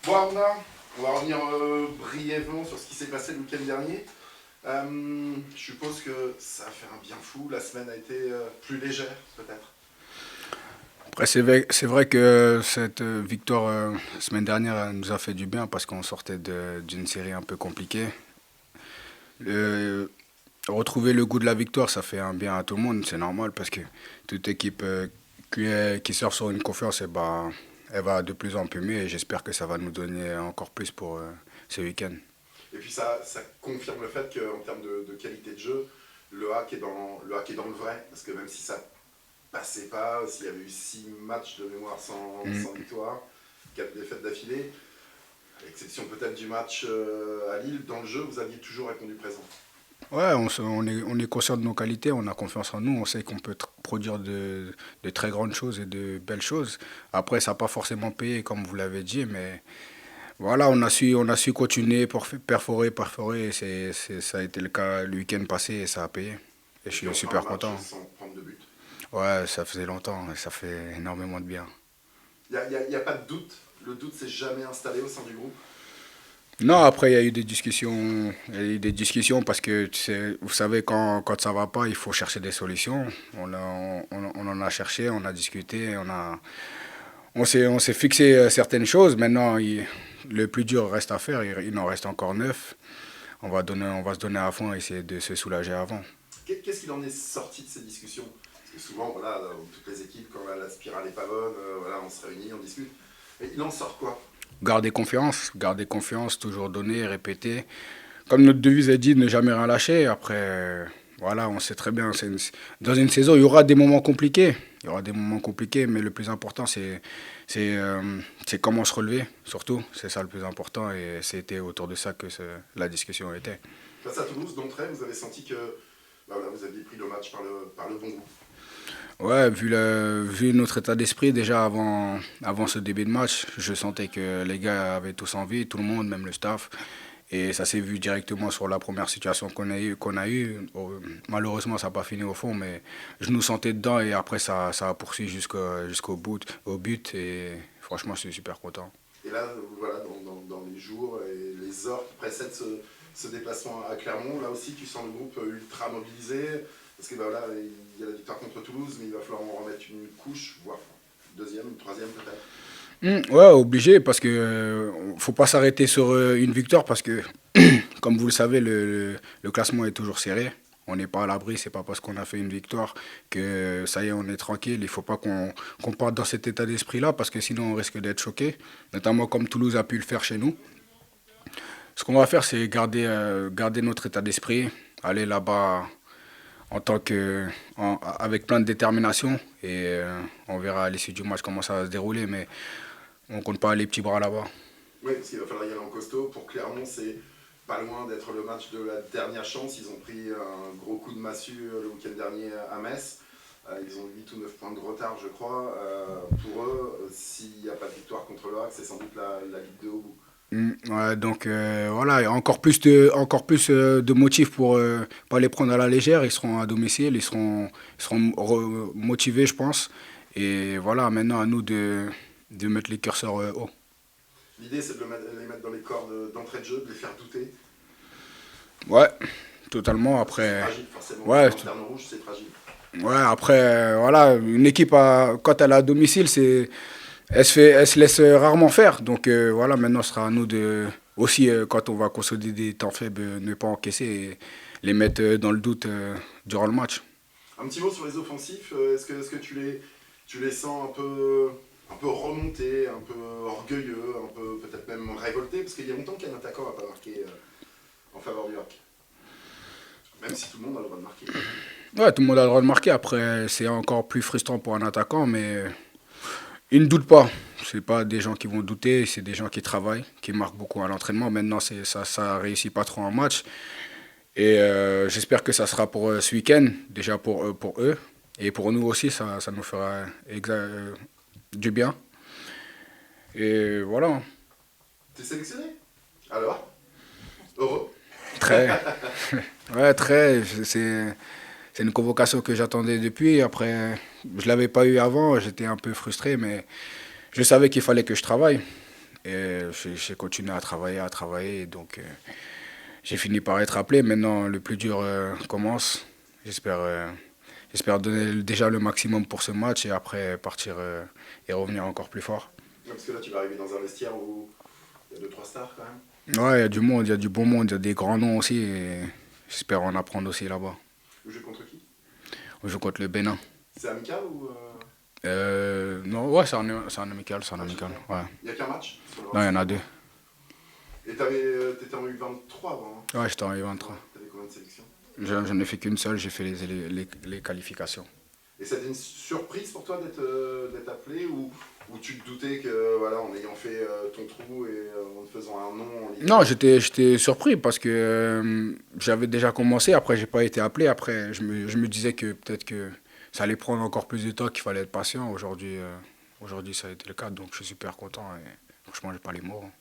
Bon, Arnaud, on va revenir brièvement sur ce qui s'est passé le week-end dernier. Je suppose que ça a fait un bien fou. La semaine a été plus légère, peut-être. Après, c'est vrai que cette victoire semaine dernière nous a fait du bien parce qu'on sortait d'une série un peu compliquée. Le- Retrouver le goût de la victoire, ça fait un bien à tout le monde, c'est normal parce que toute équipe qui sort sur une confiance, elle va de plus en plus mieux et j'espère que ça va nous donner encore plus pour ce week-end. Et puis ça confirme le fait qu'en termes de qualité de jeu, le hack est dans le vrai. Parce que même si ça passait pas, s'il y avait eu 6 matchs de mémoire Mm. sans victoire, 4 défaites d'affilée, à l'exception peut-être du match à Lille, dans le jeu, vous aviez toujours répondu présent. Ouais, on est conscient de nos qualités, on a confiance en nous, on sait qu'on peut produire de très grandes choses et de belles choses. Après, ça n'a pas forcément payé, comme vous l'avez dit, mais voilà, on a su continuer pour perforer, et ça a été le cas le week-end passé et ça a payé. Et je Et puis suis enfin un super match content. sans prendre de but. Ouais, ça faisait longtemps et ça fait énormément de bien. Il y a pas de doute. Le doute s'est jamais installé au sein du groupe. Non, après, il y a eu des discussions, il y a eu des discussions parce que, vous savez, quand ça va pas, il faut chercher des solutions. On en a cherché, on a discuté, on s'est fixé certaines choses. Maintenant, le plus dur reste à faire, il en reste encore neuf. On va se donner à fond et essayer de se soulager avant. Qu'est-ce qu'il en est sorti de ces discussions? Parce que souvent, voilà, dans toutes les équipes, quand la spirale n'est pas bonne, voilà, on se réunit, on discute. Et il en sort quoi? Garder confiance, toujours donner, répéter. Comme notre devise est dit, ne jamais rien lâcher. Après, voilà, on sait très bien, dans une saison, il y aura des moments compliqués. Il y aura des moments compliqués, mais le plus important, c'est, euh, c'est comment se relever, surtout. C'est ça le plus important et c'était autour de ça que la discussion était. Face à Toulouse, d'entrée, vous avez senti que bah voilà, vous aviez pris le match par le bon bout. Ouais, vu notre état d'esprit déjà avant ce début de match, je sentais que les gars avaient tous envie, tout le monde, même le staff. Et ça s'est vu directement sur la première situation qu'on a eu. Malheureusement, ça n'a pas fini au fond, mais je nous sentais dedans et après ça a poursuivi jusqu'au bout, au but. Et franchement, je suis super content. Et là, voilà, dans les jours et les heures qui précèdent ce déplacement à Clermont, là aussi, tu sens le groupe ultra mobilisé. Parce que bah, voilà, il y a la victoire contre Toulouse, mais il va falloir en remettre une couche, voire une deuxième, une troisième peut-être. Ouais, obligé, parce que faut pas s'arrêter sur une victoire, parce que, comme vous le savez, le classement est toujours serré. On n'est pas à l'abri, c'est pas parce qu'on a fait une victoire que ça y est, on est tranquille. Il faut pas qu'on parte dans cet état d'esprit-là, parce que sinon on risque d'être choqué, notamment comme Toulouse a pu le faire chez nous. Ce qu'on va faire, c'est garder notre état d'esprit, aller là-bas en tant que, avec plein de détermination, et on verra à l'issue du match comment ça va se dérouler, mais on compte pas les petits bras là-bas. Oui, parce qu'il va falloir y aller en costaud. Pour Clermont, c'est pas loin d'être le match de la dernière chance. Ils ont pris un gros coup de massue le week-end dernier à Metz. Ils ont 8 ou 9 points de retard, je crois. Pour eux, s'il n'y a pas de victoire contre le HAC, c'est sans doute la Ligue de haut bout. Ouais, donc voilà, il y a encore plus de motifs pour pas les prendre à la légère. Ils seront à domicile, ils seront motivés, je pense. Et voilà, maintenant à nous de mettre les curseurs haut. L'idée, c'est de les mettre dans les cordes d'entrée de jeu, de les faire douter. Ouais, totalement. Parce que c'est Après, fragile, forcément. Une ouais, lanterne rouge, c'est fragile. ouais, après, voilà, une équipe, quand elle est à domicile, elle se laisse rarement faire. Donc voilà, maintenant ce sera à nous de aussi quand on va consolider des temps faibles, ne pas encaisser et les mettre dans le doute durant le match. Un petit mot sur les offensifs. Est-ce que tu les sens un peu remontés, un peu orgueilleux, un peu peut-être même révoltés? Parce qu'il y a longtemps qu'un attaquant n'a pas marqué en faveur du HAC. Même si tout le monde a le droit de marquer. Ouais, tout le monde a le droit de marquer. Après, c'est encore plus frustrant pour un attaquant, mais ils ne doutent pas. C'est pas des gens qui vont douter, c'est des gens qui travaillent, qui marquent beaucoup à l'entraînement. Maintenant, ça réussit pas trop en match. Et j'espère que ça sera pour ce week-end, déjà pour eux. Et pour nous aussi, ça nous fera du bien. Et voilà, T'es sélectionné? Alors? Heureux? très, ouais, très. C'est une convocation que j'attendais depuis. Après, je l'avais pas eu avant, j'étais un peu frustré, mais je savais qu'il fallait que je travaille. Et j'ai continué à travailler. Et donc, j'ai fini par être appelé. Maintenant, le plus dur commence. J'espère j'espère donner déjà le maximum pour ce match et après partir et revenir encore plus fort. Ouais, parce que là, tu vas arriver dans un vestiaire où il y a deux, trois stars quand même. Ouais, il y a du monde, il y a du bon monde, il y a des grands noms aussi. Et j'espère en apprendre aussi là-bas. Vous jouez contre qui? On joue contre le Bénin. C'est amical ou Non, ouais, c'est en amical, c'est en match amical. amical? Ouais. Il n'y a qu'un match sur le Non, il y en a rassemblement. deux. Et t'étais en U23 avant, Ouais, j'étais en hein? U23. Ouais, t'avais combien de sélections? J'en ai fait qu'une seule, j'ai fait les qualifications. Et c'était une surprise pour toi d'être appelé ou tu te doutais que voilà, en ayant fait ton trou et en te faisant un nom en Ligue Non, 1, j'étais surpris parce que j'avais déjà commencé, après j'ai pas été appelé, après je me disais que peut-être que ça allait prendre encore plus de temps, qu'il fallait être patient. Aujourd'hui, aujourd'hui ça a été le cas, donc je suis super content et franchement j'ai pas les mots, hein.